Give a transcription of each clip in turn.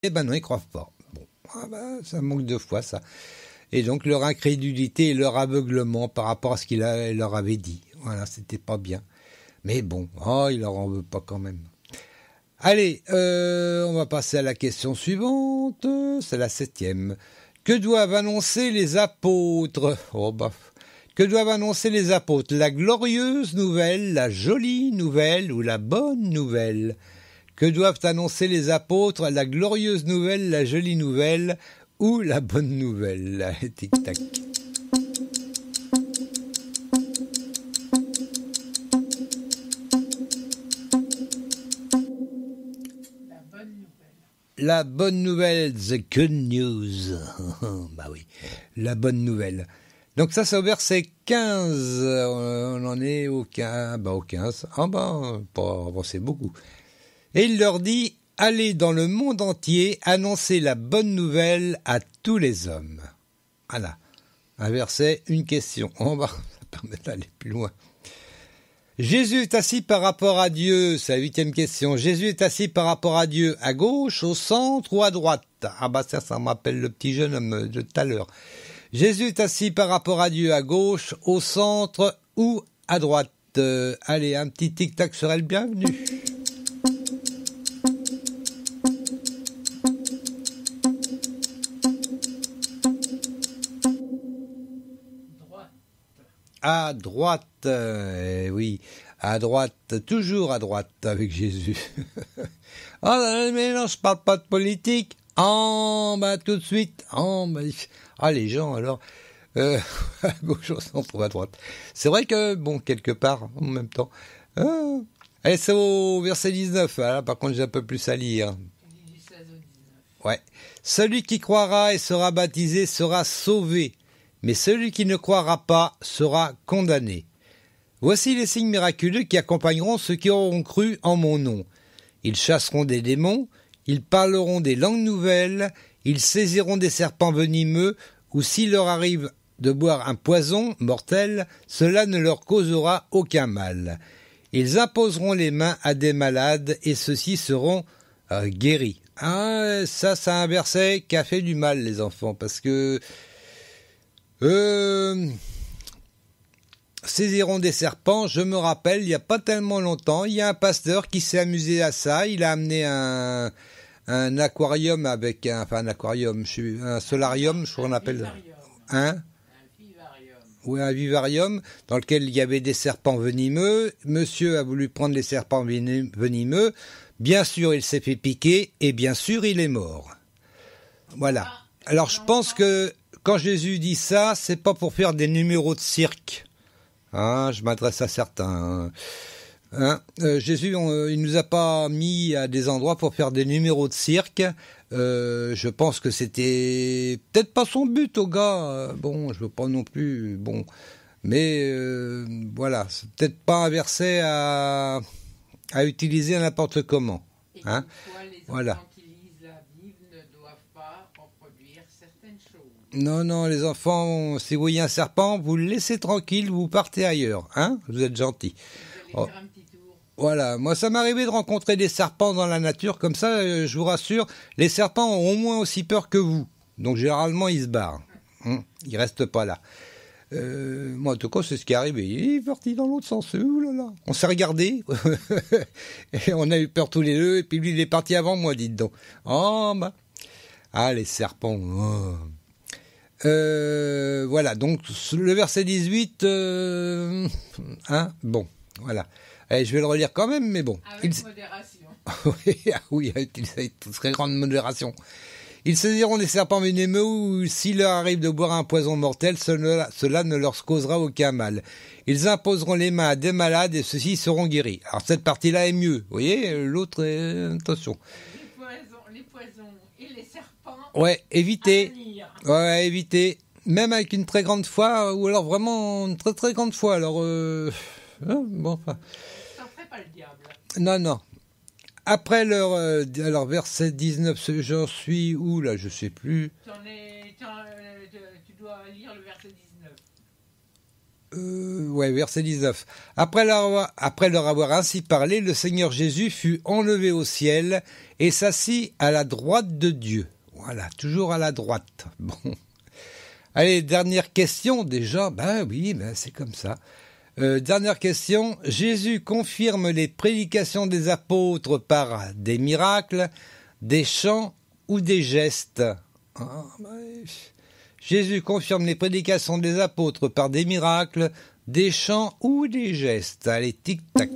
Eh ben non, ils croient pas. Bon, ah ben, ça manque de foi, ça. Et donc leur incrédulité et leur aveuglement par rapport à ce qu'il leur avait dit. Voilà, c'était pas bien. Mais bon, oh, il leur en veut pas quand même. Allez, on va passer à la question suivante. C'est la 7e. Que doivent annoncer les apôtres? Oh bah. Que doivent annoncer les apôtres? La glorieuse nouvelle, la jolie nouvelle ou la bonne nouvelle? Que doivent annoncer les apôtres? La glorieuse nouvelle, la jolie nouvelle ou la bonne nouvelle? Tic-tac. La bonne nouvelle, the good news. Bah oui, la bonne nouvelle. Donc ça, c'est au verset 15. On en est au 15. Bah au 15. Ah bah, pas, bon, c'est beaucoup. Et il leur dit, allez dans le monde entier, annoncer la bonne nouvelle à tous les hommes. Voilà. Un verset, une question. Oh bah, ça permet d'aller plus loin. Jésus est assis par rapport à Dieu, c'est la 8e question. Jésus est assis par rapport à Dieu, à gauche, au centre ou à droite? Ah bah ça me rappelle le petit jeune homme de tout à l'heure. Jésus est assis par rapport à Dieu, à gauche, au centre ou à droite? Allez, un petit tic-tac serait le bienvenu. À droite, oui, à droite, toujours à droite avec Jésus. Ah, mais non, je parle pas de politique. Ah, bah tout de suite. Ah, les gens alors, à gauche, au centre ou à droite. C'est vrai que, bon, quelque part, en même temps. Allez, c'est au verset 19, là, par contre j'ai un peu plus à lire. Ouais. Celui qui croira et sera baptisé sera sauvé. Mais celui qui ne croira pas sera condamné. Voici les signes miraculeux qui accompagneront ceux qui auront cru en mon nom. Ils chasseront des démons, ils parleront des langues nouvelles, ils saisiront des serpents venimeux, ou s'il leur arrive de boire un poison mortel, cela ne leur causera aucun mal. Ils imposeront les mains à des malades, et ceux-ci seront guéris. Ah, ça, c'est un verset qui a fait du mal, les enfants, parce que saisiront des serpents, je me rappelle, il n'y a pas tellement longtemps, il y a un pasteur qui s'est amusé à ça, il a amené un aquarium avec un solarium, je crois qu'on appelle. Un vivarium dans lequel il y avait des serpents venimeux. Monsieur a voulu prendre les serpents venimeux. Bien sûr, il s'est fait piquer et bien sûr, il est mort. Voilà. Alors, je pense que quand Jésus dit ça, c'est pas pour faire des numéros de cirque. Hein, je m'adresse à certains. Jésus, il nous a pas mis à des endroits pour faire des numéros de cirque. Je pense que c'était peut-être pas son but au gars. Bon, je veux pas non plus. Bon, mais voilà, c'est peut-être pas un verset à utiliser n'importe comment. Hein, voilà. Non, les enfants, si vous voyez un serpent, vous le laissez tranquille, vous partez ailleurs, hein? Vous êtes gentils. Vous allez faire un petit tour. Voilà, moi ça m'est arrivé de rencontrer des serpents dans la nature, comme ça, je vous rassure, les serpents ont au moins aussi peur que vous. Donc généralement, ils se barrent. Ils restent pas là. Moi, en tout cas, c'est ce qui est arrivé. Il est parti dans l'autre sens. Ouh là là. On s'est regardé. Et on a eu peur tous les deux. Et puis lui, il est parti avant moi, dites donc. Oh, bah. Ah, les serpents. Oh. Voilà, donc le verset 18, bon, voilà. Allez, je vais le relire quand même, mais bon. Avec modération. Oui, avec très grande modération. Ils saisiront des serpents venimeux ou s'il leur arrive de boire un poison mortel, cela ne leur causera aucun mal. Ils imposeront les mains à des malades et ceux-ci seront guéris. Alors cette partie-là est mieux, vous voyez, l'autre est... Attention. Les poisons et les serpents. Ouais, évitez. Ouais, évitez. Même avec une très grande foi, ou alors vraiment une très très grande foi. Alors, bon, enfin. Ça ferait pas le diable. Non. Après alors verset 19, j'en suis où là, je sais plus. Tu dois lire le verset 19. Ouais, verset 19. Après leur avoir ainsi parlé, le Seigneur Jésus fut enlevé au ciel et s'assit à la droite de Dieu. Voilà, toujours à la droite. Bon. Allez, dernière question déjà. Ben oui, c'est comme ça. Dernière question. Jésus confirme les prédications des apôtres par des miracles, des chants ou des gestes. Jésus confirme les prédications des apôtres par des miracles, des chants ou des gestes. Allez, tic-tac.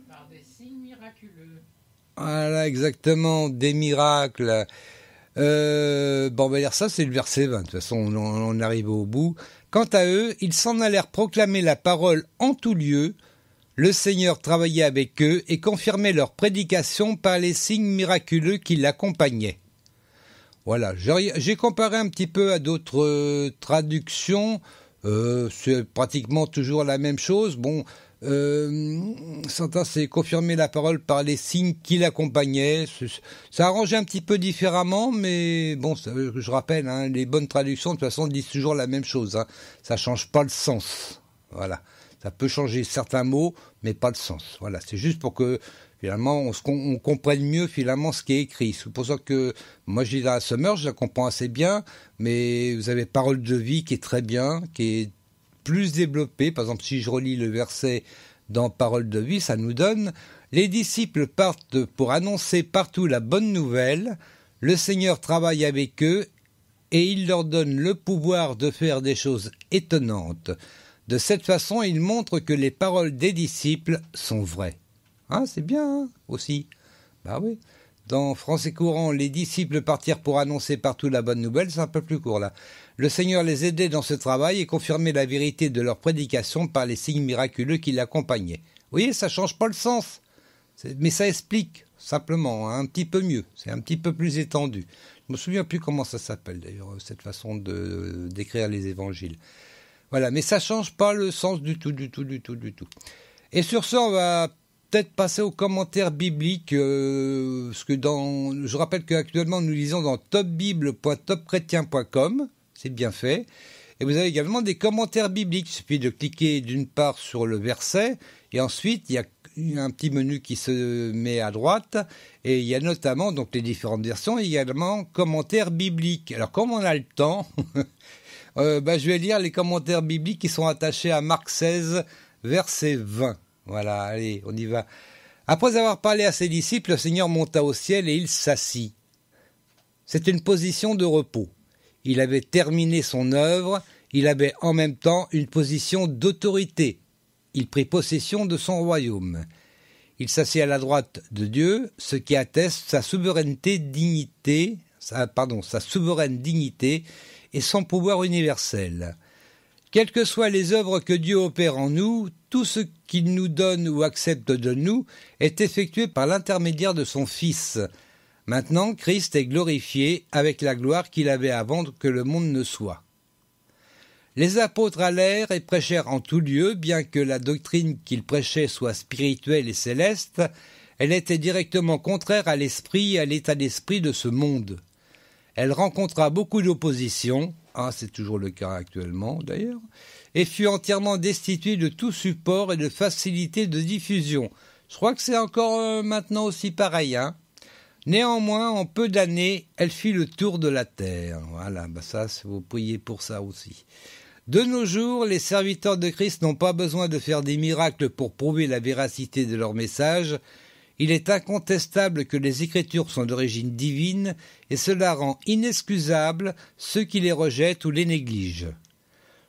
Par des signes miraculeux. Voilà, exactement, des miracles. On va dire ça, c'est le verset 20. De toute façon, on arrive au bout. Quant à eux, ils s'en allèrent proclamer la parole en tout lieu. Le Seigneur travaillait avec eux et confirmait leur prédication par les signes miraculeux qui l'accompagnaient. Voilà, j'ai comparé un petit peu à d'autres traductions. C'est pratiquement toujours la même chose. Bon, c'est confirmer la parole par les signes qui l'accompagnaient. Ça arrangeait un petit peu différemment, mais bon, je rappelle, hein, les bonnes traductions de toute façon disent toujours la même chose. Hein. Ça change pas le sens. Voilà, ça peut changer certains mots, mais pas le sens. Voilà, c'est juste pour que finalement on comprenne mieux finalement ce qui est écrit. C'est pour ça que moi je lis la Summer, je la comprends assez bien, mais vous avez Parole de vie qui est très bien, qui est plus développé. Par exemple, si je relis le verset dans Parole de vie, ça nous donne « Les disciples partent pour annoncer partout la bonne nouvelle, le Seigneur travaille avec eux et il leur donne le pouvoir de faire des choses étonnantes. De cette façon, il montre que les paroles des disciples sont vraies. » Ah, c'est bien, hein, aussi. Bah oui. Dans Français courant, les disciples partirent pour annoncer partout la bonne nouvelle, c'est un peu plus court là. Le Seigneur les aidait dans ce travail et confirmait la vérité de leur prédication par les signes miraculeux qui l'accompagnaient. Vous voyez, ça change pas le sens, mais ça explique simplement, hein, un petit peu mieux, c'est un petit peu plus étendu. Je me souviens plus comment ça s'appelle d'ailleurs, cette façon d'écrire les évangiles. Voilà, mais ça change pas le sens du tout. Et sur ce, on va peut-être passer aux commentaires bibliques, parce que je rappelle qu'actuellement nous lisons dans topbible.topchrétien.com, c'est bien fait, et vous avez également des commentaires bibliques. Il suffit de cliquer d'une part sur le verset, et ensuite il y a un petit menu qui se met à droite, et il y a notamment donc les différentes versions, et également commentaires bibliques. Alors comme on a le temps, je vais lire les commentaires bibliques qui sont attachés à Marc 16, verset 20. Voilà, allez, on y va. Après avoir parlé à ses disciples, le Seigneur monta au ciel et il s'assit. C'est une position de repos. Il avait terminé son œuvre, il avait en même temps une position d'autorité. Il prit possession de son royaume. Il s'assit à la droite de Dieu, ce qui atteste sa souveraine dignité et son pouvoir universel. Quelles que soient les œuvres que Dieu opère en nous, tout ce qu'il nous donne ou accepte de nous est effectué par l'intermédiaire de son Fils. Maintenant, Christ est glorifié avec la gloire qu'il avait avant que le monde ne soit. Les apôtres allèrent et prêchèrent en tout lieu, bien que la doctrine qu'ils prêchaient soit spirituelle et céleste, elle était directement contraire à l'esprit et à l'état d'esprit de ce monde. Elle rencontra beaucoup d'opposition, c'est toujours le cas actuellement d'ailleurs, et fut entièrement destituée de tout support et de facilité de diffusion. Je crois que c'est encore maintenant aussi pareil, hein. Néanmoins, en peu d'années, elle fit le tour de la terre. Voilà, ça, vous priez pour ça aussi. De nos jours, les serviteurs de Christ n'ont pas besoin de faire des miracles pour prouver la véracité de leur message. Il est incontestable que les Écritures sont d'origine divine et cela rend inexcusable ceux qui les rejettent ou les négligent.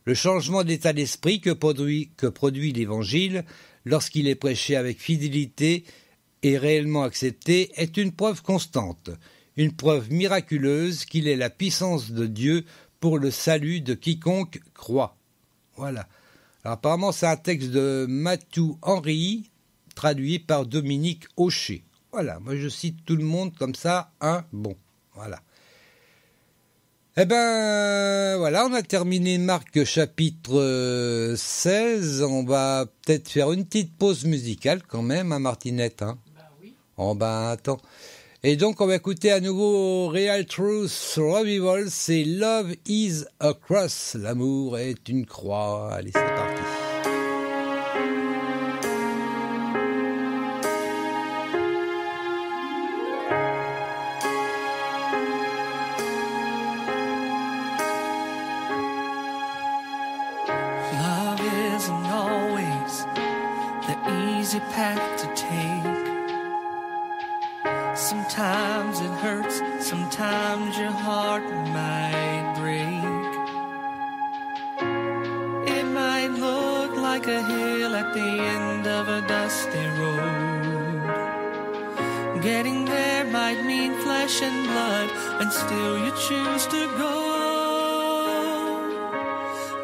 Le changement d'état d'esprit que produit l'Évangile, lorsqu'il est prêché avec fidélité et réellement accepté, est une preuve constante, une preuve miraculeuse qu'il est la puissance de Dieu pour le salut de quiconque croit. Voilà. Alors, apparemment, c'est un texte de Matthew Henry, traduit par Dominique Aucher. Voilà, moi je cite tout le monde comme ça, bon, voilà. Eh ben, voilà, on a terminé Marc chapitre 16, on va peut-être faire une petite pause musicale quand même, Martinette, hein. Bah oui. Oh attends. Et donc, on va écouter à nouveau Real Truth Revival, c'est Love is a Cross. L'amour est une croix. Allez, c'est parti. Love isn't always the easy path to take. Sometimes it hurts, sometimes your heart might break. It might look like a hill at the end of a dusty road. Getting there might mean flesh and blood, and still you choose to go.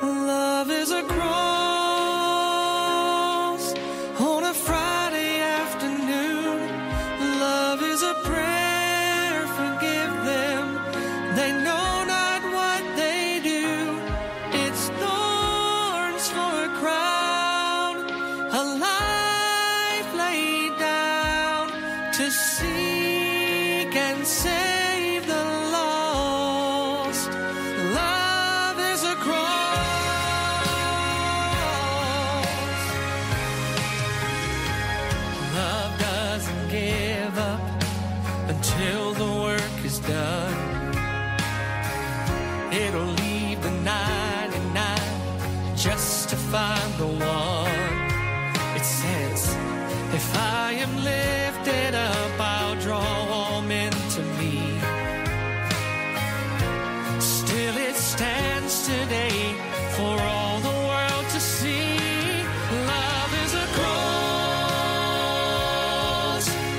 Love is a cross on a Friday afternoon. Love is a prayer, forgive them. They know not what they do. It's thorns for a crown, a life laid down to seek and save the lost. Love is a cross. Love doesn't give up until the work is done. It'll leave the 99 just to find the one. It says, if I am lifted up, I'll draw all men to me. Still it stands today for all the world to see. Love is a cross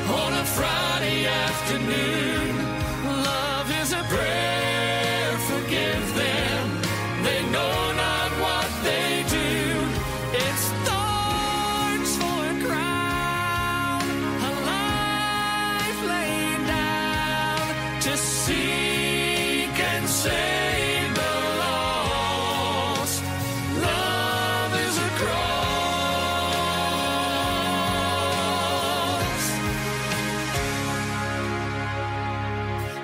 on a Friday afternoon. Love is a prayer, forgive them. They know not what they do. It's thorns for a crown, a life laid down to seek and save the lost. Love is a cross.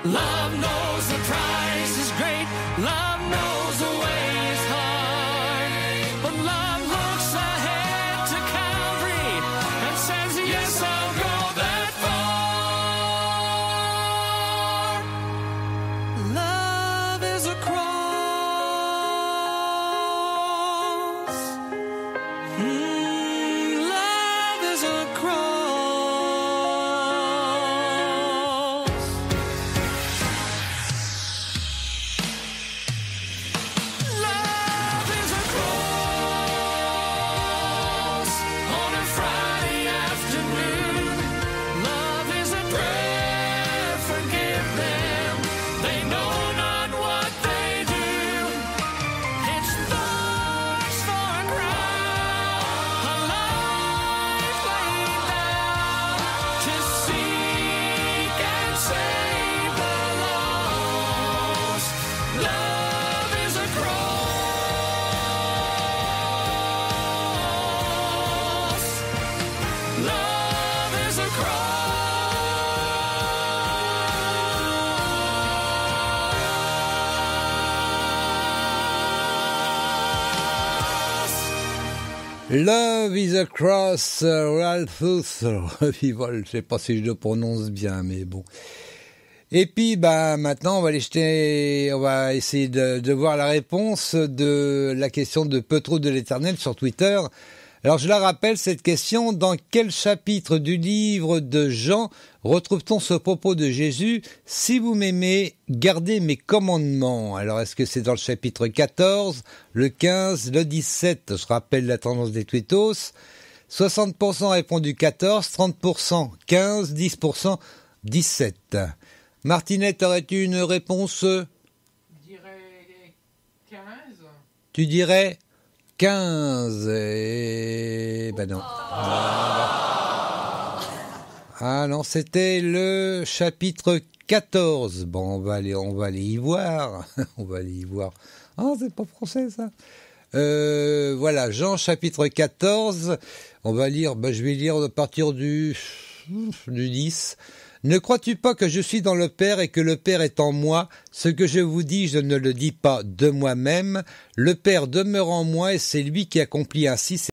Love knows the price is great. Love knows the way is hard. But love looks ahead to Calvary and says, yes, I'll go that far. Love is a cross. Love is a cross. Love is a cross on a Friday afternoon. Love is a prayer, forgive them. They know not what they do. It's thorns for a crown, a life laid down to seek and save the lost. Love is a cross. Love is a cross. Love is a Cross, Real Truth Revival. Je sais pas si je le prononce bien, mais bon. Et puis, maintenant, on va essayer de voir la réponse de la question de Petro de l'Éternel sur Twitter. Alors, je la rappelle, cette question: dans quel chapitre du livre de Jean retrouve-t-on ce propos de Jésus? Si vous m'aimez, gardez mes commandements. Alors, est-ce que c'est dans le chapitre 14, le 15, le 17? Je rappelle la tendance des tweetos. 60% répondu 14, 30% 15, 10% 17. Martinette, aurais-tu une réponse? Je dirais 15. Tu dirais 15. Et non. Ah non, c'était le chapitre 14. Bon, on va aller y voir. On va aller y voir. Ah, c'est pas français ça. Voilà, Jean chapitre 14. On va lire, je vais lire à partir du 10. Ne crois-tu pas que je suis dans le Père et que le Père est en moi? Ce que je vous dis, je ne le dis pas de moi-même. Le Père demeure en moi et c'est lui qui accomplit ainsi